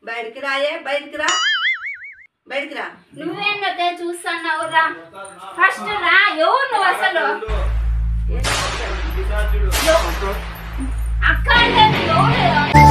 బయటికి రాయే, బయటికి రా, బయటికి రా. నువ్వేందతే చూస్తున్నావు? రా ఫస్ట్ రా. ఎవరు నువ్వు అసలు? అక్క అంటే ఎవరు?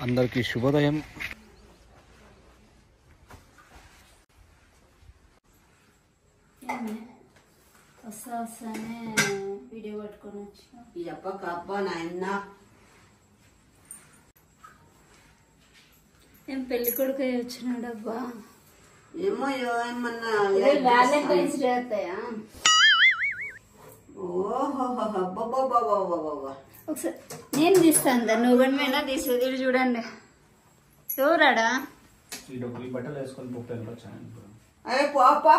అందరికీ శుభోదయం. వస్తానే వీడియో పట్టుకొని వచ్చా. అబ్బా నాయన, ఏం పెళ్లి కొడుకు వచ్చినాడు అబ్బా. ఏమో ఏమన్నా వ్యాలంటైన్స్ డే అవుతాయా? ఒకసారి నేను తీస్తాను, నువ్వు కూడా మేనా తీసేది. ఇది చూడండి, ఎవరాడా? బట్టలు వేసుకొని వెళ్ళొచ్చాను.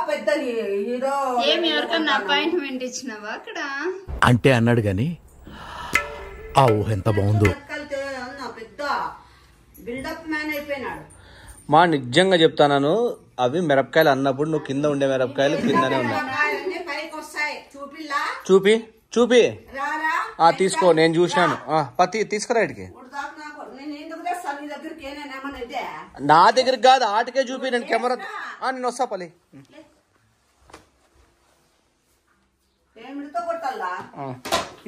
పెద్ద హీరో. ఏం ఎవరికన్నా అపాయింట్మెంట్ ఇచ్చినావా అక్కడ? అంటే అన్నాడు గాని ఆ ఊహ ఎంత బాగుందో. పెద్ద బిల్డప్ మ్యాన్ అయిపోయినాడు. మా నిజంగా చెప్తాను, అవి మిరపకాయలు అన్నప్పుడు నువ్వు కింద ఉండే మిరపకాయలు కిందనే ఉన్నాయి. చూపి చూపి తీసుకో, నేను చూసినాను. పత్తి తీసుకురా ఇటుకి. నా దగ్గరికి కాదు, ఆటకే చూపి. నేను కెమెరా నేను వస్తా పల్లి.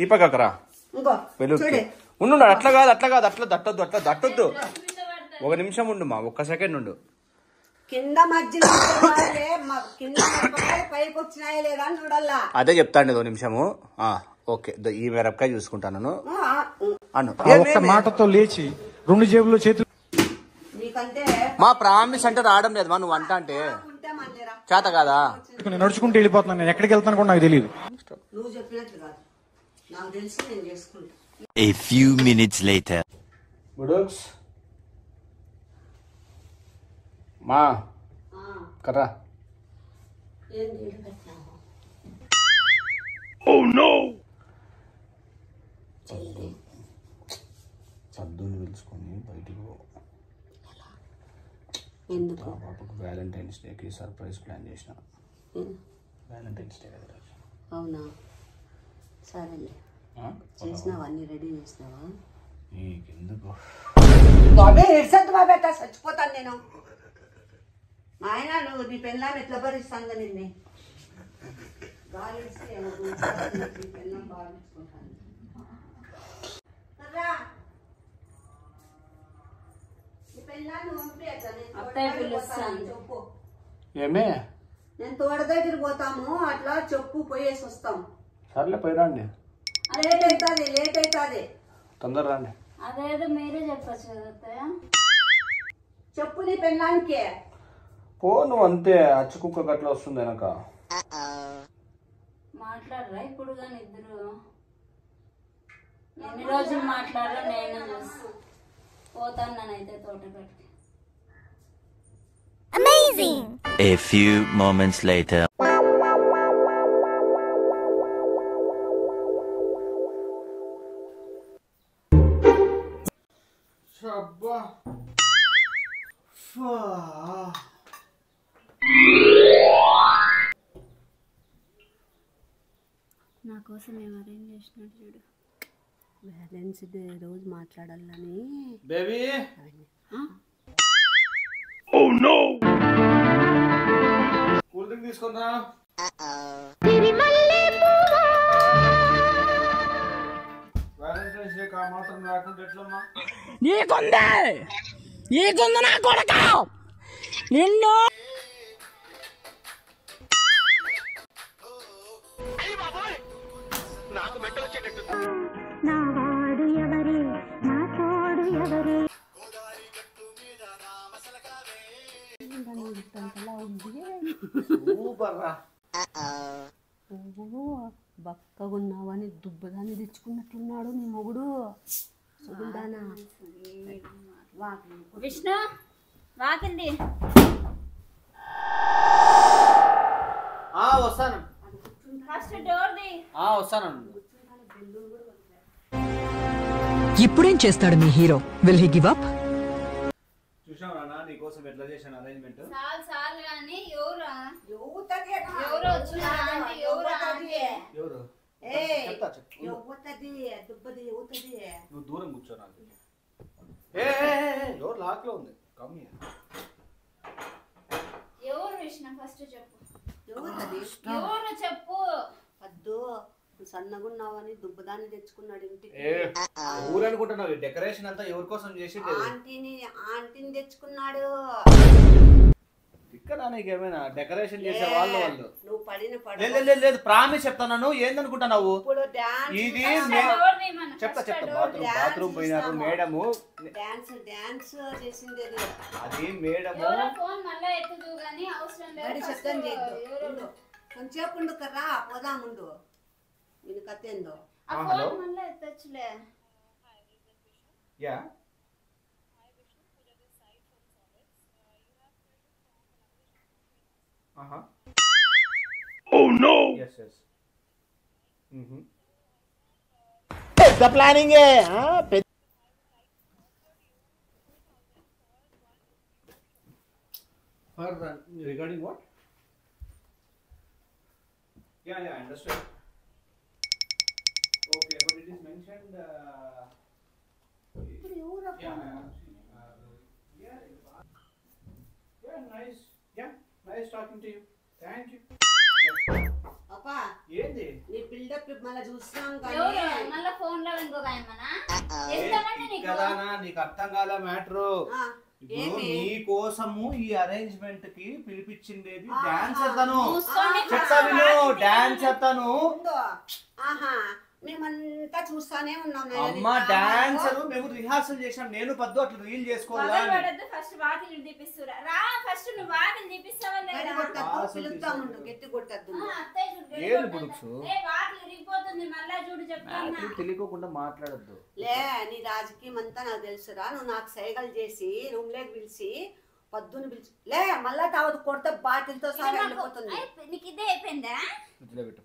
ఈ పక్కరా ఉండు. అట్లా కాదు, అట్లా కాదు, అట్లా దట్టొద్దు, అట్లా దట్టొద్దు. ఒక నిమిషం ఉండు మా, ఒక్క సెకండ్ ఉండు. కింద మధ్యలో పైకి వచ్చినాయా లేదా అని చూడాలా. అదే చెప్తాండి, ఓ నిమిషము. ఓకే, ఈ మిరపకాయ చూసుకుంటాను అను. ఒక్క మాటతో లేచి 2 జేబుల్లో చేతులు. మా ప్రామిస్ అంటే రావడం లేదు మా, నువ్వు అంట అంటే చేత కాదా? నేను నడుచుకుంటూ వెళ్ళిపోతున్నాను. నేను ఎక్కడికి వెళ్తాను కూడా నాకు తెలియదు. నువ్వు చెప్పినట్లు కాదు, నాకు తెలిసి నేను చేసుకుంటా. A few minutes later. బుడుక్స్ మా కర్రా. సద్దుని పిలుచుకొని బయటికి పాపకు వ్యాలంటైన్స్ డేకి సర్ప్రైజ్ ప్లాన్ చేసిన. వ్యాలంటైన్స్ డే కదా. అవునా, సరేలే. చేసినావా, అన్ని రెడీ చేసినావా? నీకెందుకు బాబే ఎడ్సద్దు బాబే, అట్లా చచ్చిపోతాను నేను. ఆయన నువ్వు నీ పెళ్ళాం ఎట్లా భరిస్తాను నిన్ను? పెళ్ళాం బాధించుకుంటాను. చెప్పు. ఏమే నేను తోట దగ్గర పోతాము, అట్లా చెప్పు, పోయేసి వస్తాం. సర్లే పోయిరండి. లేట్ అవుతుంది తొందర రండి. అదేదో మీరే చెప్పచ్చు కదా. చెప్పు నీ పెళ్ళానికి. పో నువ్వు అంతే, అచ్చు కుక్క గట్ల వస్తుంది వెనక. మాట్లాడరా ఇప్పుడు కానీ ఇద్దరు? ఎన్ని రోజులు మాట్లాడరా? నేను చూసి పోతాను నేనైతే తోటగట్టుకి. Amazing. A few moments later. నా కోసం ఏం అరేంజ్ చేసినట్టు చూడు. బ్యాలెన్స్ డే రోజు మాట్లాడాలని. బేబీ కూల్ డ్రింక్ తీసుకుందా? వ్యాలంటైన్స్ డే కా మాత్రం రాకుండా ఎట్లమ్మా? నీకుంది నా కొడక నిన్ను. బక్కగున్నావని దుబ్బదాన్ని తెచ్చుకున్నట్లున్నాడు నీ మొగుడు. సుగుండానా విష్ణు వాకింది. వస్తాను. ఫస్ట్ డోర్ ది. వస్తాను. ఇప్పుడేం చేస్తాడు మీ hero? Will he give up? చూసావు నాన్న నీకోసం ఎట్లా చేశాను అరేంజ్మెంట్. చాలు కానీ ఎవరు నువ్వు దూరం కూర్చో నాకు. ఎవరు లాక్ లో ఉంది. ఎవరు విష్ణు ఫస్ట్ చెప్పు. ఎవరు చెప్పు. వద్దు సన్నగున్నావని దుబ్బదాన్ని తెచ్చుకున్నాడు ఇంటికి. ఊరు అనుకుంటున్నావు. డెకరేషన్ అంతా ఎవరి కోసం చేసి ఆంటీని తెచ్చుకున్నాడు. ఇక్కడ నీకేమైనా డెకరేషన్ చేసే వాళ్ళు నువ్వు పడిన లేదు ప్రామిస్ చెప్తాను. ఏందనుకుంటున్నావు ఇది? చెప్తా బాత్రూమ్ పోయినారు మేడము. డాన్స్ చేసింది అది మేడము. శబ్దం చేయొద్దు. కొంచెంసేపు ఉండు కర్రా పోదా ముందు. నేను కత్తేందో యా పెద్ద ప్లానింగే. Regarding what? Yeah, I understand. Okay, but it is mentioned. Yeah, nice. Yeah, nice talking to you. Thank you. అప్పా ఏంది నీ బిల్డప్ మళ్ళీ చూస్తాం మళ్ళీ ఫోన్ లో ఇంకొక నీకు అర్థం కాల మ్యాటర్. నీ కోసము ఈ అరేంజ్మెంట్ కి పిలిపించిండేది డాన్సర్ తను. చెప్తా విను, డాన్సర్ తను. మేమంతా చూస్తానే ఉన్నాం. అమ్మ డాన్సర్. మేము రిహార్సల్ చేసాం. నేను పద్దు అట్లా రీల్ చేసుకోవాలా. ఫస్ట్ వాకిలి తీపిస్తురా రా. ఫస్ట్ నువ్వు వాకిలి తీపిస్తావా లేదా? పిలుస్తాము గట్టి కొట్టద్దు. ఏది బుడుక్సు వాకిలి రిగిపోతుంది. మళ్ళా చూడు చెప్తాను. తెలియకోకుండా మాట్లాడద్దు. లే నీ రాజకీయం అంతా నాకు తెలుసురా. నువ్వు నాకు సైగలు చేసి రూమ్ లేకి పిలిచి పద్దుని పిలిచి లే మళ్ళా తావద్దు కొడితే బాటిల్తో సహా వెళ్ళిపోతుంది. నీకు ఇదే అయిపోయిందా?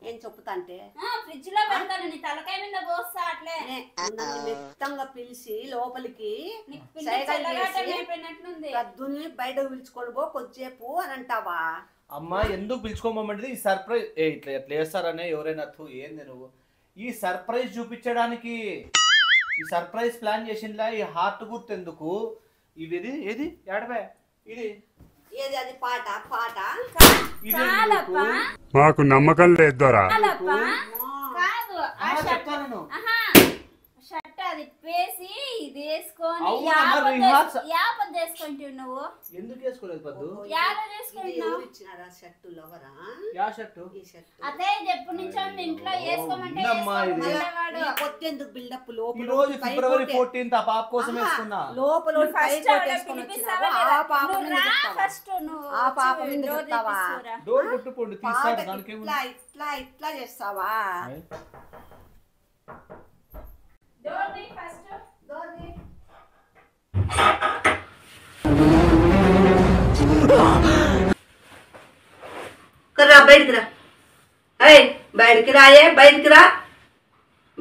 ఏం చెప్తా అంటే ఫ్రిడ్జ్ లో పెడతాను. నీ తలకాయ మీద పోస్తా. అట్లే నన్ను మెత్తంగా పిలిచి లోపలికి సైగలు చేసి పద్దుని బయటకు పిలుచుకొని పో కొద్దిసేపు అని అంటావా? అమ్మ ఎందుకు పిలుచుకోమంటే ఈ సర్ప్రైజ్ ఇట్లా ఎట్లా చేస్తారనే ఎవరైనా ఏంది నువ్వు ఈ సర్ప్రైజ్ చూపించడానికి ఈ సర్ప్రైజ్ ప్లాన్ చేసిందా? ఈ హార్ట్ గుర్తు ఎందుకు? ఇవి ఏది ఏడవే ఇది ఏది అది పాట పాట మాకు నమ్మకం లేదు దొరా. కాదు చెప్తాను. షర్ట్ అది వేసి ఇది వేసుకొని వేసుకుంటావు నువ్వు. ఎందుకు వేసుకోలేదు పద్దు? ఇచ్చినారా షర్టు లవరా? Yeah shirt? ఈ షర్టు అదే ఎప్పటి నుంచో ఇంట్లో వేసుకోమంటే కొత్తెందుకు బిల్డప్ లోపల. ఈ రోజు ఫిబ్రవరి 14th ఆ పాప కోసం వేసుకున్నా. లోపల ఫస్ట్ ఆ పాప మీద చెప్తావా? డోర్ కొట్టుకోండి తీస్తాను. దానికి ఇట్లా ఇట్లా ఇట్లా చేస్తావా? రా బయటికి రా. బయటికి రాయే. బయటికి రా.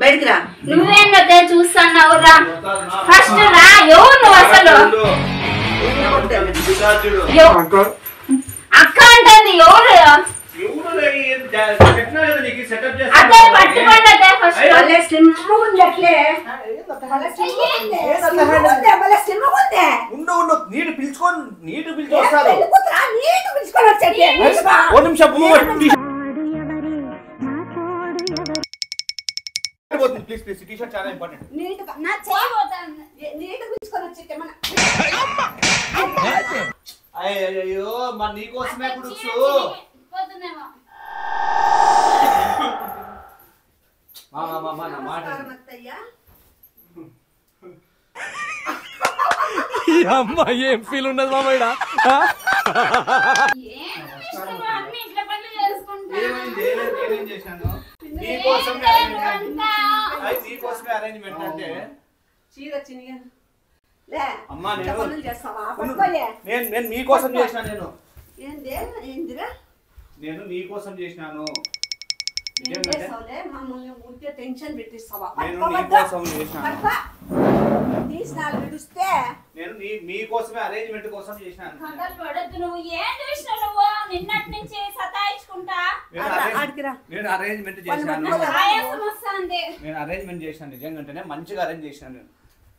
బయటికి రా. నువ్వేంటే చూస్తున్నావు? రా ఫస్ట్ రా. ఎవరు నువ్వు అసలు? అక్క అంటుంది. ఎవరు? అదే పట్టుకోండి. ఫస్ట్ ఉండు నీటి పిలుచుకొని వస్తారు. ప్లీజ్ ప్లీజ్ టీ షర్ట్ చాలా ఇంపార్టెంట్. అయ్యో మరి నీకోసమే కుడుచు. అమ్మా ఏం ఫీల్ ఉన్నది మామయ్య? నీకోసమే అరేంజ్మెంట్ అంటే చీర చినిగా లే అమ్మా ఇంత పనులు చేస్తావా పట్టుకోలే నేను మీకోసం చేసిన ఏందిరా నేను మీకోసం చేసినాను ఏం చేస్తావులే మమ్మల్ని ఊరికే టెన్షన్ పెట్టిస్తావా నేను నీకోసం చేసినాను తీసినాలు విడిస్తే నేను మీకోసమే అరేంజ్మెంట్ కోసం చేసినాను కథలు పడద్దు. నువ్వు ఏం చూసినావు? నువ్వు నిన్నటి నుంచి సతాయించుకుంటా నేను అరేంజ్మెంట్ చేసినాను ఆయాసం వస్తుంది. నేను అరేంజ్మెంట్ చేసినాను నిజంగానే మంచిగా అరేంజ్ చేసినాను నేను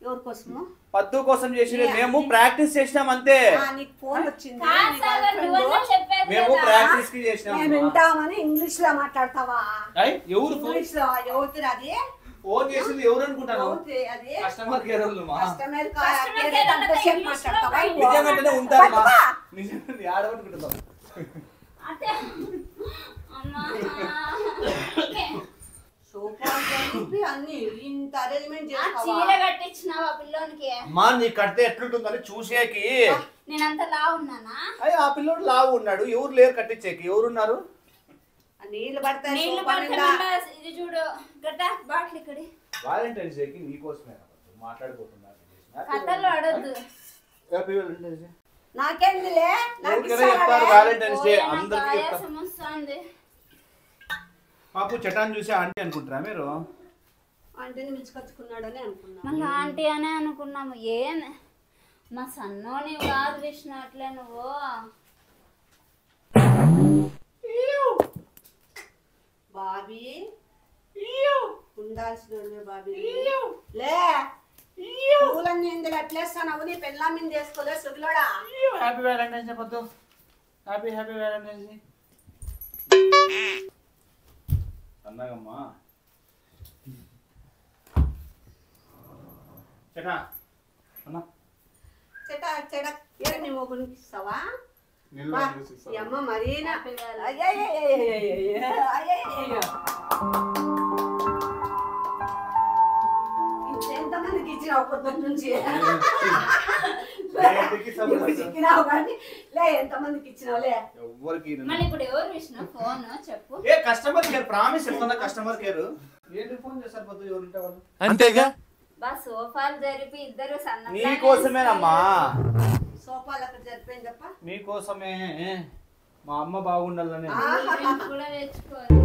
ఎవరి కోసము పద్దు కోసం చేసి మేము ప్రాక్టీస్ చేసినాం అంతే నీకు ఫోన్ వచ్చింది కాదు సాగర్, నువ్వన్నా చెప్పేది మేము కదా. ప్రాక్టీస్ కి చేసినాం మేము వింటామని ఇంగ్లీష్ లో మాట్లాడతావా ఎవరు ఫోన్ ఇంగ్లీష్ లో ఎవరిది అది ఫోన్ చేసింది ఎవరు అనుకుంటాను ఎవరిది అది కస్టమర్ కేర్ వాళ్ళు మా కస్టమర్ Customer కేర్ care అంతసేపు అంటే మాట్లాడతావా నిజంగానే ఉంటారు మా నిజంగా ఆడబట్టుకుంటాం అదే. అమ్మా. ఓకే. అన్ని ఇంత అరేంజ్మెంట్ ఆ చేస్తావా చీర కట్టించినావా పిల్లోనికి? మా నీ కడితే ఎట్లుంటుందని చూసేకి నేనంత లా ఉన్నానా? అయ్యి ఆ పిల్లోడు లావు ఉన్నాడు ఎవరు లేరు కట్టించేకి ఎవరున్నారు నీళ్ళు పడతాయి నీళ్లు సోఫా నిండా. పడకుండా ఇది చూడు గడ్డ బాటిల్ ఇక్కడి. వాలంటైన్స్ డేకి నీకోసమే మాట్లాడుకుంటున్నారు కథలు అడద్దు. హ్యాపీ వాలంటైన్స్ డే నాకేందిలే నాకు ఎవరికైనా చెప్తారు వాలంటైన్స్ డే అందరికీ చెప్తారు ఆయాసం వస్తుంది. పాపు చటాన్ చూసి ఆంటీ అనుకుంటారా మీరు ఆంటీని పిలుచుకొచ్చుకున్నాడని అనుకున్నా మళ్ళీ ఆంటీ అనే అనుకున్నాము. ఏం మా సన్నో నీవు కాదు విష్ణు అట్లే నువ్వు. బాబీ ఉండాల్సిన బాబీ లే పూలన్నీ ఎందుకు అట్లేస్తాను నీ పెళ్ళా మీద వేసుకోలే సుగిలోడా హ్యాపీ వాలంటైన్స్ డే పొద్దు హ్యాపీ వాలంటైన్స్ డే అన్నాగమ్మా చటా అన్నా చెట చెట ఏడు నీ మొగుడికి ఇస్తావా నిల్వ ఈ అమ్మ మరీనా ఎంతమందికి ఇచ్చినావు పొద్దున్న నుంచి ఇచ్చినావు కానీ లే ఎంతమందికి ఇచ్చినావులే ఎవరికి మళ్ళీ ఇప్పుడు ఎవరు విష్ణు ఫోన్ చెప్పు. ఏ కస్టమర్ కేర్ ప్రామిస్ చెప్తున్నా కస్టమర్ కేర్ ఏంటి ఫోన్ చేస్తారు పొద్దు ఎవరుంటే వాళ్ళు అంతేగా బా సోఫాలు జరిపి ఇద్దరు సన్న నీకోసమేనమ్మా సోఫాలకు జరిపోయింది తప్ప మీకోసమే మా అమ్మ బాగుండాలని కూడా తెచ్చుకోవాలి.